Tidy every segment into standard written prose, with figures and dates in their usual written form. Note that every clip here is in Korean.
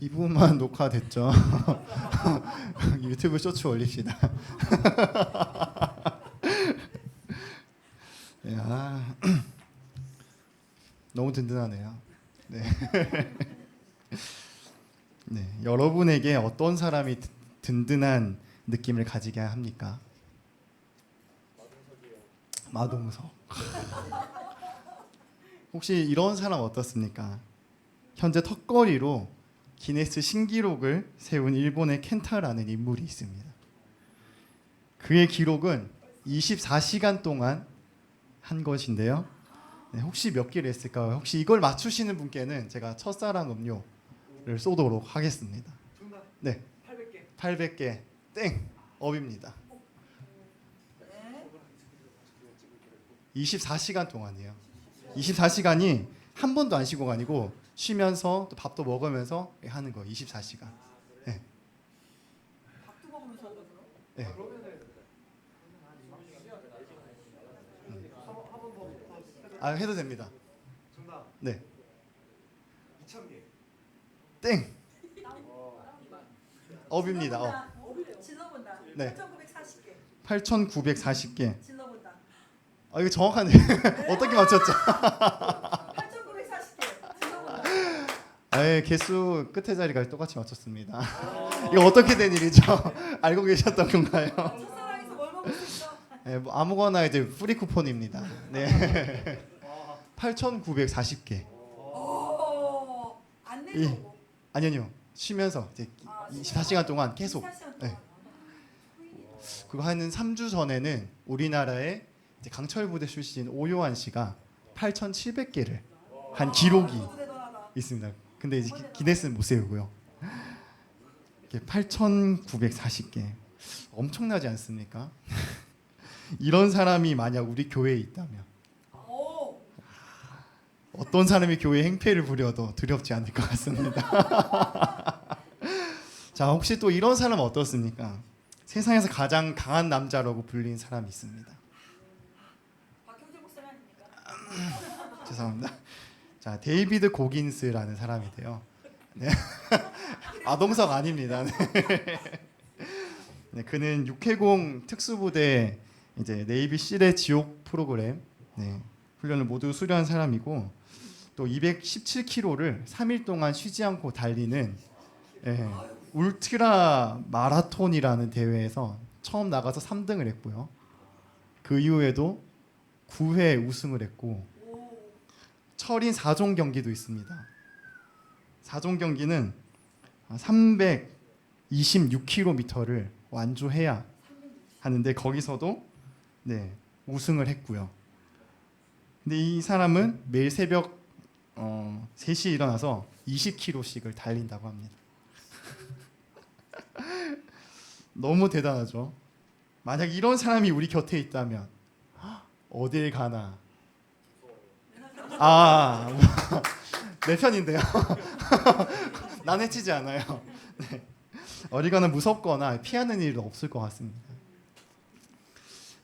이 부분만 녹화됐죠? 유튜브 쇼츠 올립시다. 야, 너무 든든하네요. 네. 네, 여러분에게 어떤 사람이 든든한 느낌을 가지게 합니까? 마동석. 혹시 이런 사람 어떻습니까? 현재 턱걸이로 기네스 신기록을 세운 일본의 켄타라는 인물이 있습니다. 그의 기록은 24시간 동안 한 것인데요. 네, 혹시 몇 개를 했을까요? 혹시 이걸 맞추시는 분께는 제가 첫사랑 음료를 쏘도록 하겠습니다. 네, 800개 땡 업입니다. 24시간 동안이에요. 24시간이 한 번도 안 쉬고가 아니고 쉬면서 또 밥도 먹으면서 하는 거예요. 24시간. 네. 밥도 먹으면서 한다고요? 네. 아, 해도 됩니다. 네. 2,000개. 땡. 업입니다. 업. 질러본다. 네. 8,940개. 8,940개. 질러본다. 아, 이거 정확하네. 어떻게 맞췄죠? 8,940개. 질러본다. 아, 개수 끝에 자리가 똑같이 맞췄습니다. 이거 어떻게 된 일이죠? 알고 계셨던 건가요? 첫사랑에서 뭘 먹을 수 있어? 네, 뭐 아무거나 이제 프리 쿠폰입니다. 네. 8,940개. 안 이- 내고. 아니요. 쉬면서 이제 24시간 동안 계속. 24시간 네. 동안. 그거 하는 3주 전에는 우리나라의 이제 강철 부대 출신 오요한 씨가 8,700개를 한 기록이 너무 대단하다. 있습니다. 근데 이제 기네스는 못 세우고요. 8,940개. 엄청나지 않습니까? 이런 사람이 만약 우리 교회에 있다면 오. 어떤 사람이 교회 행패를 부려도 두렵지 않을 것 같습니다. 자, 혹시 또 이런 사람 어떻습니까? 세상에서 가장 강한 남자라고 불린 사람이 있습니다. 박형재 목사님 아닙니까? 죄송합니다. 자, 데이비드 고긴스라는 사람이 돼요. 네. 아동석 아닙니다. 네. 네, 그는 육해공 특수부대 이제 네이비 실의 지옥 프로그램 훈련을 모두 수료한 사람이고 또 217km를 3일 동안 쉬지 않고 달리는 울트라 마라톤이라는 대회에서 처음 나가서 3등을 했고요. 그 이후에도 9회 우승을 했고 철인 4종 경기도 있습니다. 4종 경기는 326km를 완주해야 하는데 거기서도 우승을 했고요. 근데 이 사람은 매일 새벽 3시에 일어나서 20km씩을 달린다고 합니다. 너무 대단하죠. 만약 이런 사람이 우리 곁에 있다면 어딜 가나. 내 편인데요. 난 해치지 않아요. 네. 어디 가나 무섭거나 피하는 일은 없을 것 같습니다.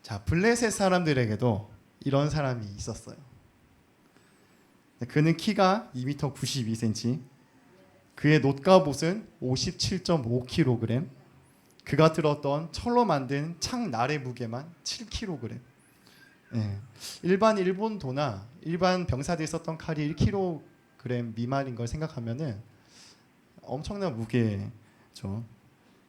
자, 블레셋 사람들에게도 이런 사람이 있었어요. 그는 키가 2m 92cm, 그의 놋갑옷은 57.5kg, 그가 들었던 철로 만든 창날의 무게만 7kg. 일반 일본도나 일반 병사들이 썼던 칼이 1kg 미만인 걸 생각하면은 엄청난 무게죠.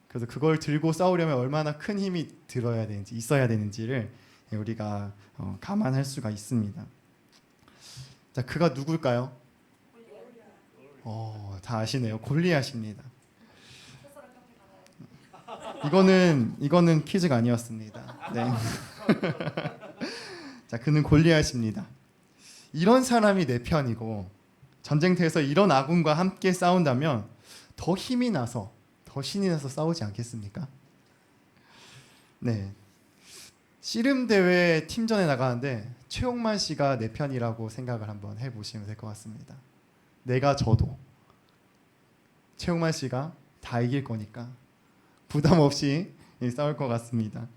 그래서 그걸 들고 싸우려면 얼마나 큰 힘이 들어야 되는지 있어야 되는지를 우리가 감안할 수가 있습니다. 자, 그가 누굴까요? 다 아시네요. 골리앗입니다. 이거는 퀴즈가 아니었습니다. 네. 자, 그는 골리앗입니다. 이런 사람이 내 편이고 전쟁터에서 이런 아군과 함께 싸운다면 더 힘이 나서 더 신이 나서 싸우지 않겠습니까? 네. 씨름 대회 팀전에 나가는데 최홍만 씨가 내 편이라고 생각을 한번 해보시면 될 것 같습니다. 내가 져도 최홍만 씨가 다 이길 거니까 부담 없이 싸울 것 같습니다.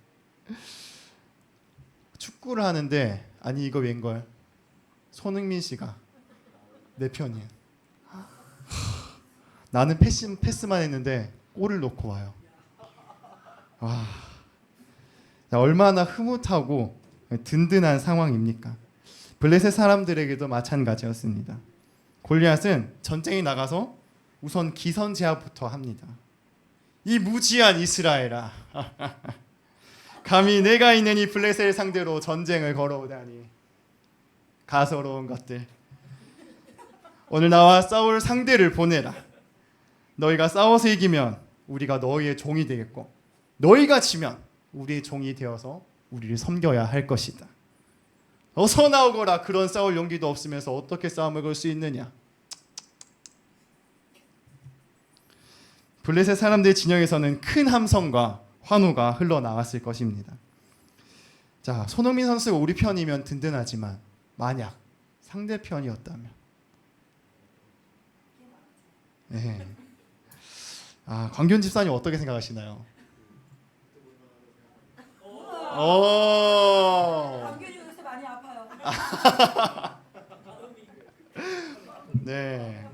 축구를 하는데 아니 이거 웬걸 손흥민 씨가 내 편이에요. 나는 패스만 했는데 골을 넣고 와요. 와, 얼마나 흐뭇하고 든든한 상황입니까? 블레셋 사람들에게도 마찬가지였습니다. 골리앗은 전쟁에 나가서 우선 기선 제압부터 합니다. 이 무지한 이스라엘아, 감히 내가 있는 이 블레셋을 상대로 전쟁을 걸어오다니 가소로운 것들. 오늘 나와 싸울 상대를 보내라. 너희가 싸워서 이기면 우리가 너희의 종이 되겠고, 너희가 지면 우리의 종이 되어서 우리를 섬겨야 할 것이다. 어서 나오거라. 그런 싸울 용기도 없으면서 어떻게 싸움을 걸 수 있느냐. 블레셋 사람들의 진영에서는 큰 함성과 환호가 흘러나왔을 것입니다. 자, 손흥민 선수가 우리 편이면 든든하지만 만약 상대편이었다면, 네. 광균 집사님 어떻게 생각하시나요? 감균이 요새 많이 아파요. 네.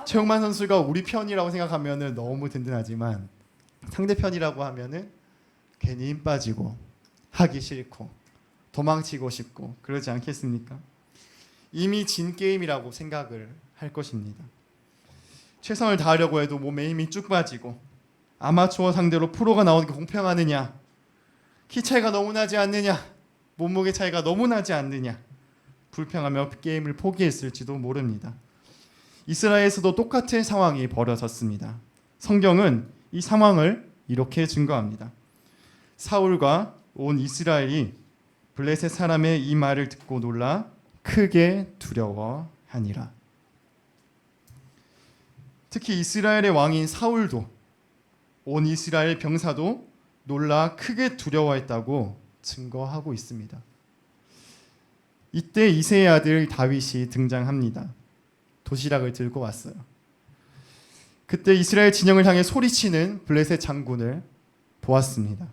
최용만 선수가 우리 편이라고 생각하면은 너무 든든하지만 상대편이라고 하면은 괜히 힘 빠지고 하기 싫고 도망치고 싶고 그러지 않겠습니까? 이미 진 게임이라고 생각을 할 것입니다. 최선을 다하려고 해도 몸에 힘이 쭉 빠지고 아마추어 상대로 프로가 나오는 게 공평하느냐? 키 차이가 너무 나지 않느냐? 몸무게 차이가 너무 나지 않느냐? 불평하며 게임을 포기했을지도 모릅니다. 이스라엘에서도 똑같은 상황이 벌어졌습니다. 성경은 이 상황을 이렇게 증거합니다. 사울과 온 이스라엘이 블레셋 사람의 이 말을 듣고 놀라 크게 두려워하니라. 특히 이스라엘의 왕인 사울도 온 이스라엘 병사도 놀라 크게 두려워했다고 증거하고 있습니다. 이때 이새의 아들 다윗이 등장합니다. 도시락을 들고 왔어요. 그때 이스라엘 진영을 향해 소리치는 블레셋 장군을 보았습니다.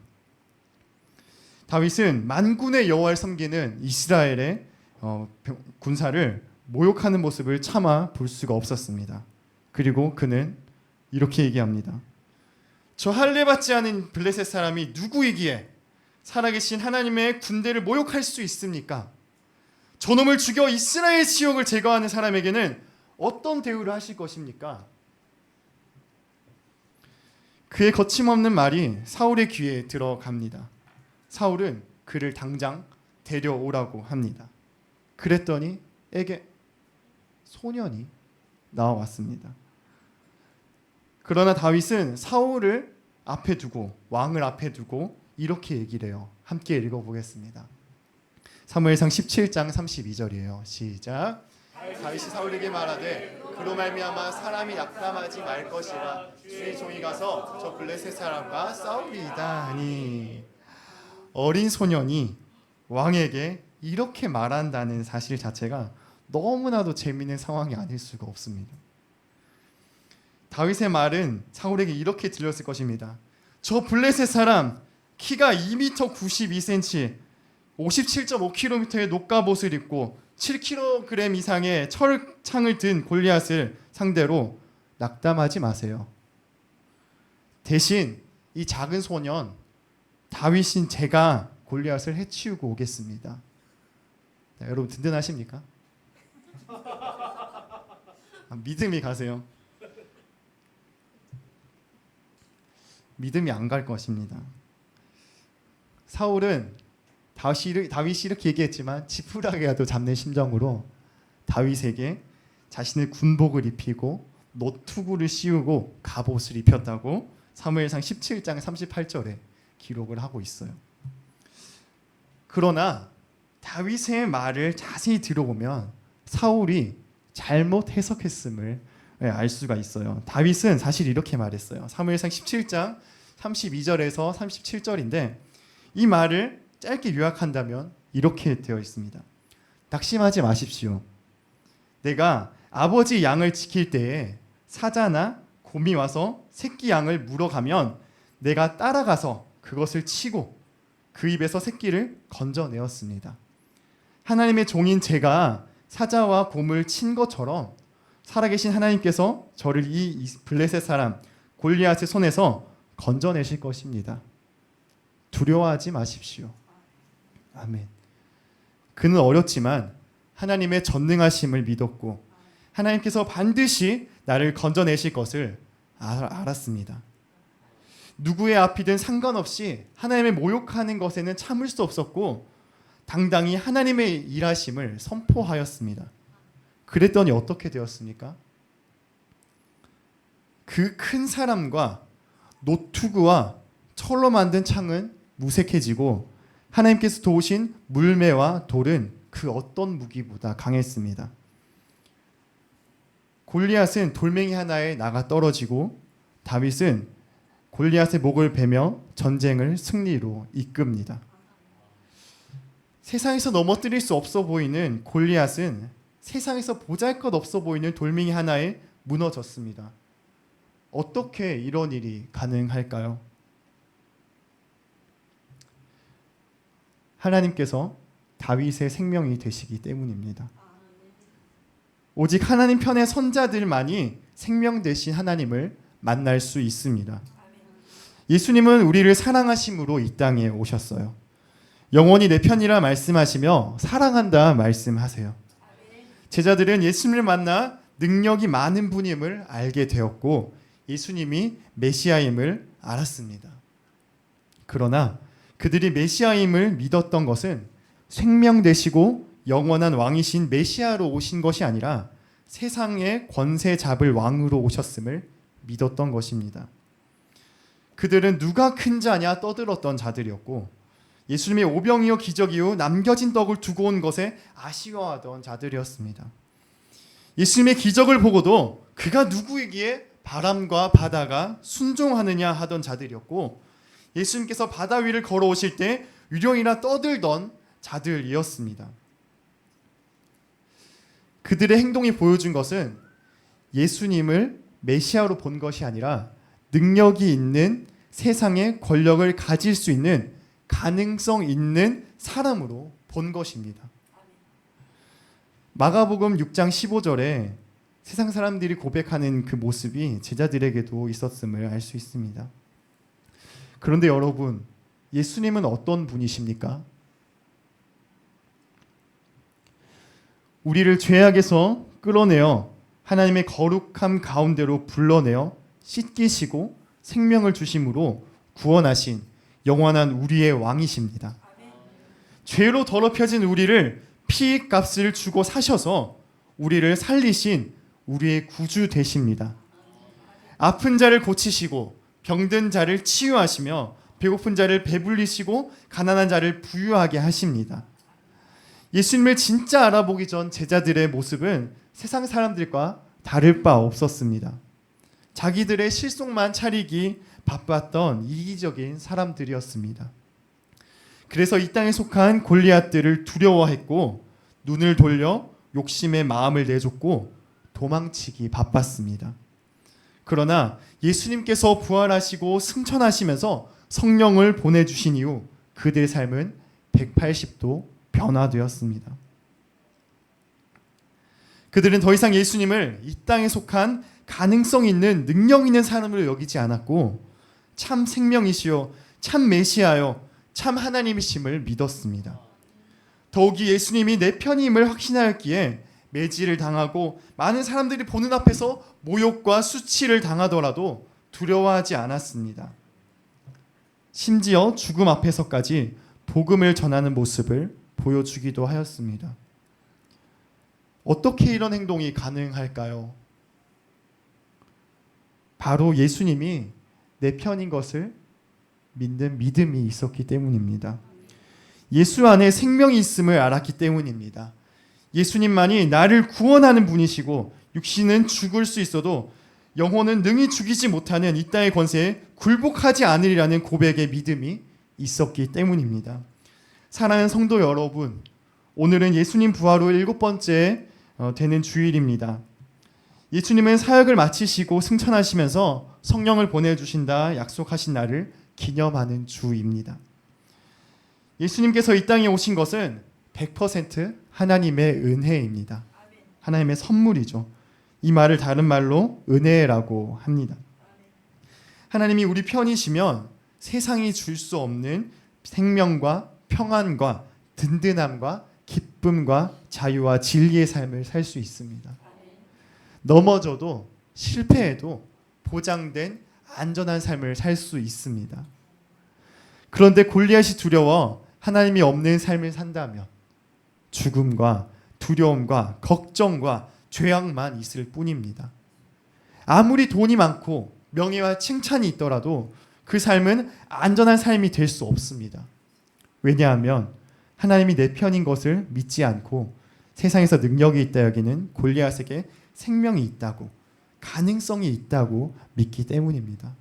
다윗은 만군의 여호와를 섬기는 이스라엘의 군사를 모욕하는 모습을 참아 볼 수가 없었습니다. 그리고 그는 이렇게 얘기합니다. 저 할례 받지 않은 블레셋 사람이 누구이기에 살아계신 하나님의 군대를 모욕할 수 있습니까? 저놈을 죽여 이스라엘 지역을 제거하는 사람에게는 어떤 대우를 하실 것입니까? 그의 거침없는 말이 사울의 귀에 들어갑니다. 사울은 그를 당장 데려오라고 합니다. 그랬더니 에게 소년이 나와왔습니다. 그러나 다윗은 사울을 앞에 두고 왕을 앞에 두고 이렇게 얘기를 해요. 함께 읽어보겠습니다. 사무엘상 17장 32절이에요. 시작. 다윗이 사울에게 말하되 그로 말미암아 사람이 낙담하지 말 것이라 주의 종이 가서 저 블레셋 사람과 싸우리이다 하니. 어린 소년이 왕에게 이렇게 말한다는 사실 자체가 너무나도 재미있는 상황이 아닐 수가 없습니다. 다윗의 말은 사울에게 이렇게 들렸을 것입니다. 저 블레셋 사람 키가 2m 92cm 57.5km의 녹갑옷을 입고 7kg 이상의 철창을 든 골리앗을 상대로 낙담하지 마세요. 대신 이 작은 소년 다윗인 제가 골리앗을 해치우고 오겠습니다. 자, 여러분 든든하십니까? 믿음이 가세요. 믿음이 안 갈 것입니다. 사울은 다윗이 이렇게 얘기했지만 지푸라기라도 잡는 심정으로 다윗에게 자신의 군복을 입히고 노투구를 씌우고 갑옷을 입혔다고 사무엘상 17장 38절에 기록을 하고 있어요. 그러나 다윗의 말을 자세히 들어보면 사울이 잘못 해석했음을 알 수가 있어요. 다윗은 사실 이렇게 말했어요. 사무엘상 17장 32절에서 37절인데 이 말을 짧게 요약한다면 이렇게 되어 있습니다. 낙심하지 마십시오. 내가 아버지 양을 지킬 때에 사자나 곰이 와서 새끼 양을 물어가면 내가 따라가서 그것을 치고 그 입에서 새끼를 건져내었습니다. 하나님의 종인 제가 사자와 곰을 친 것처럼 살아계신 하나님께서 저를 이 블레셋 사람 골리앗의 손에서 건져내실 것입니다. 두려워하지 마십시오. 아멘. 그는 어렸지만 하나님의 전능하심을 믿었고 하나님께서 반드시 나를 건져내실 것을 알았습니다. 누구의 앞이든 상관없이 하나님을 모욕하는 것에는 참을 수 없었고 당당히 하나님의 일하심을 선포하였습니다. 그랬더니 어떻게 되었습니까? 그 큰 사람과 노투구와 철로 만든 창은 무색해지고 하나님께서 도우신 물매와 돌은 그 어떤 무기보다 강했습니다. 골리앗은 돌멩이 하나에 나가 떨어지고 다윗은 골리앗의 목을 베며 전쟁을 승리로 이끕니다. 세상에서 넘어뜨릴 수 없어 보이는 골리앗은 세상에서 보잘것없어 보이는 돌멩이 하나에 무너졌습니다. 어떻게 이런 일이 가능할까요? 하나님께서 다윗의 생명이 되시기 때문입니다. 오직 하나님 편의 선자들만이 생명 되신 하나님을 만날 수 있습니다. 예수님은 우리를 사랑하심으로 이 땅에 오셨어요. 영원히 내 편이라 말씀하시며 사랑한다 말씀하세요. 제자들은 예수님을 만나 능력이 많은 분임을 알게 되었고 예수님이 메시아임을 알았습니다. 그러나 그들이 메시아임을 믿었던 것은 생명 되시고 영원한 왕이신 메시아로 오신 것이 아니라 세상의 권세 잡을 왕으로 오셨음을 믿었던 것입니다. 그들은 누가 큰 자냐 떠들었던 자들이었고 예수님의 오병이어 기적이후 남겨진 떡을 두고 온 것에 아쉬워하던 자들이었습니다. 예수님의 기적을 보고도 그가 누구이기에 바람과 바다가 순종하느냐 하던 자들이었고 예수님께서 바다 위를 걸어오실 때 유령이라 떠들던 자들이었습니다. 그들의 행동이 보여준 것은 예수님을 메시아로 본 것이 아니라 능력이 있는 세상의 권력을 가질 수 있는 가능성 있는 사람으로 본 것입니다. 마가복음 6장 15절에 세상 사람들이 고백하는 그 모습이 제자들에게도 있었음을 알 수 있습니다. 그런데 여러분, 예수님은 어떤 분이십니까? 우리를 죄악에서 끌어내어 하나님의 거룩함 가운데로 불러내어 씻기시고 생명을 주심으로 구원하신 영원한 우리의 왕이십니다. 죄로 더럽혀진 우리를 피값을 주고 사셔서 우리를 살리신 우리의 구주 되십니다. 아픈 자를 고치시고 병든 자를 치유하시며 배고픈 자를 배불리시고 가난한 자를 부유하게 하십니다. 예수님을 진짜 알아보기 전 제자들의 모습은 세상 사람들과 다를 바 없었습니다. 자기들의 실속만 차리기 바빴던 이기적인 사람들이었습니다. 그래서 이 땅에 속한 골리앗들을 두려워했고 눈을 돌려 욕심의 마음을 내줬고 도망치기 바빴습니다. 그러나 예수님께서 부활하시고 승천하시면서 성령을 보내주신 이후 그들의 삶은 180도 변화되었습니다. 그들은 더 이상 예수님을 이 땅에 속한 가능성 있는 능력 있는 사람으로 여기지 않았고 참 생명이시요 참 메시아요 참 하나님이심을 믿었습니다. 더욱이 예수님이 내 편임을 확신하였기에 매질을 당하고 많은 사람들이 보는 앞에서 모욕과 수치를 당하더라도 두려워하지 않았습니다. 심지어 죽음 앞에서까지 복음을 전하는 모습을 보여주기도 하였습니다. 어떻게 이런 행동이 가능할까요? 바로 예수님이 내 편인 것을 믿는 믿음이 있었기 때문입니다. 예수 안에 생명이 있음을 알았기 때문입니다. 예수님만이 나를 구원하는 분이시고 육신은 죽을 수 있어도 영혼은 능히 죽이지 못하는 이 땅의 권세에 굴복하지 않으리라는 고백의 믿음이 있었기 때문입니다. 사랑하는 성도 여러분, 오늘은 예수님 부활 후 7번째 되는 주일입니다. 예수님은 사역을 마치시고 승천하시면서 성령을 보내주신다 약속하신 날을 기념하는 주입니다. 예수님께서 이 땅에 오신 것은 100% 하나님의 은혜입니다. 하나님의 선물이죠. 이 말을 다른 말로 은혜라고 합니다. 하나님이 우리 편이시면 세상이 줄 수 없는 생명과 평안과 든든함과 기쁨과 자유와 진리의 삶을 살 수 있습니다. 넘어져도 실패해도 보장된 안전한 삶을 살 수 있습니다. 그런데 골리앗이 두려워 하나님이 없는 삶을 산다면 죽음과 두려움과 걱정과 죄악만 있을 뿐입니다. 아무리 돈이 많고 명예와 칭찬이 있더라도 그 삶은 안전한 삶이 될 수 없습니다. 왜냐하면 하나님이 내 편인 것을 믿지 않고 세상에서 능력이 있다 여기는 골리앗에게 생명이 있다고, 가능성이 있다고 믿기 때문입니다.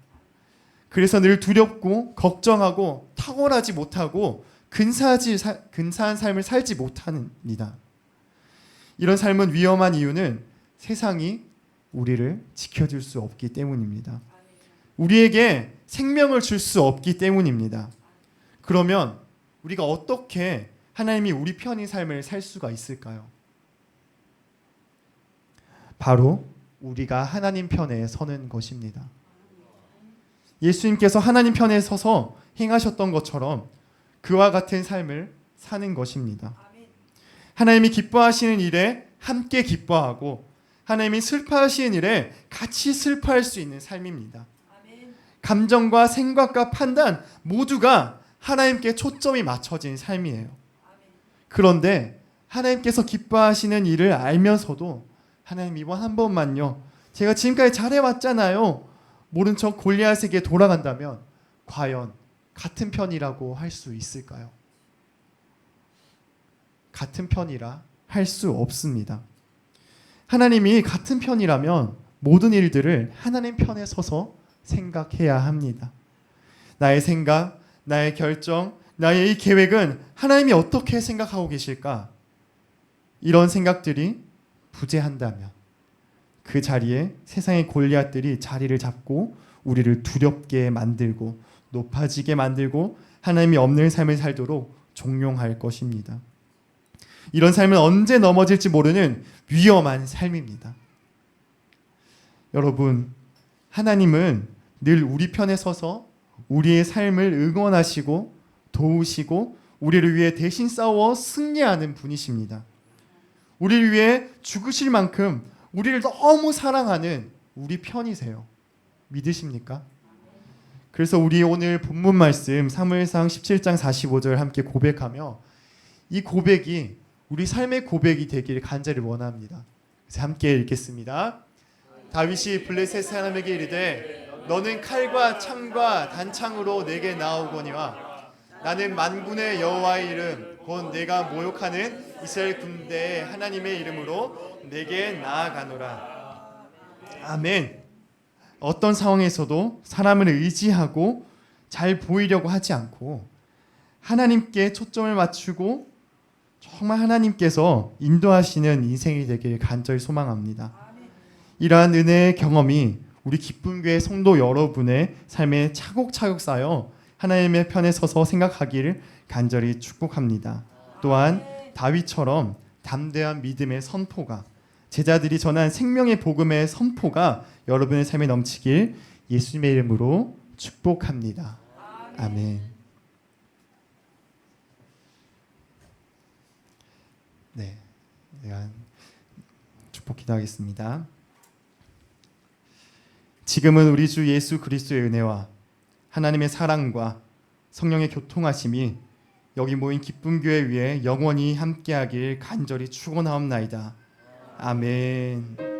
그래서 늘 두렵고 걱정하고 탁월하지 못하고 근사한 삶을 살지 못합니다. 이런 삶은 위험한 이유는 세상이 우리를 지켜줄 수 없기 때문입니다. 우리에게 생명을 줄 수 없기 때문입니다. 그러면 우리가 어떻게 하나님이 우리 편인 삶을 살 수가 있을까요? 바로 우리가 하나님 편에 서는 것입니다. 예수님께서 하나님 편에 서서 행하셨던 것처럼 그와 같은 삶을 사는 것입니다. 하나님이 기뻐하시는 일에 함께 기뻐하고 하나님이 슬퍼하시는 일에 같이 슬퍼할 수 있는 삶입니다. 감정과 생각과 판단 모두가 하나님께 초점이 맞춰진 삶이에요. 그런데 하나님께서 기뻐하시는 일을 알면서도 하나님 이번 한 번만요. 제가 지금까지 잘해왔잖아요. 모른 척 골리앗에게 돌아간다면 과연 같은 편이라고 할 수 있을까요? 같은 편이라 할 수 없습니다. 하나님이 같은 편이라면 모든 일들을 하나님 편에 서서 생각해야 합니다. 나의 생각, 나의 결정, 나의 이 계획은 하나님이 어떻게 생각하고 계실까? 이런 생각들이 부재한다면 그 자리에 세상의 골리앗들이 자리를 잡고 우리를 두렵게 만들고 높아지게 만들고 하나님이 없는 삶을 살도록 종용할 것입니다. 이런 삶은 언제 넘어질지 모르는 위험한 삶입니다. 여러분, 하나님은 늘 우리 편에 서서 우리의 삶을 응원하시고 도우시고 우리를 위해 대신 싸워 승리하는 분이십니다. 우리를 위해 죽으실 만큼 우리를 너무 사랑하는 우리 편이세요. 믿으십니까? 그래서 우리 오늘 본문 말씀 사무엘상 17장 45절 함께 고백하며 이 고백이 우리 삶의 고백이 되기를 간절히 원합니다. 그래서 함께 읽겠습니다. 다윗이 블레셋 사람에게 이르되 너는 칼과 창과 단창으로 내게 나오거니와 나는 만군의 여호와의 이름 곧 내가 모욕하는 이스라엘 군대의 하나님의 이름으로 내게 나아가노라. 아멘. 어떤 상황에서도 사람을 의지하고 잘 보이려고 하지 않고 하나님께 초점을 맞추고 정말 하나님께서 인도하시는 인생이 되길 간절히 소망합니다. 이러한 은혜의 경험이 우리 기쁨교회 성도 여러분의 삶에 차곡차곡 쌓여 하나님의 편에 서서 생각하기를 간절히 축복합니다. 또한 다윗처럼 담대한 믿음의 선포가 제자들이 전한 생명의 복음의 선포가 여러분의 삶에 넘치길 예수님의 이름으로 축복합니다. 아멘. 네, 제가 축복 기도하겠습니다. 지금은 우리 주 예수 그리스도의 은혜와 하나님의 사랑과 성령의 교통하심이 여기 모인 기쁨교회 위에 영원히 함께하길 간절히 축원하옵나이다. 아멘.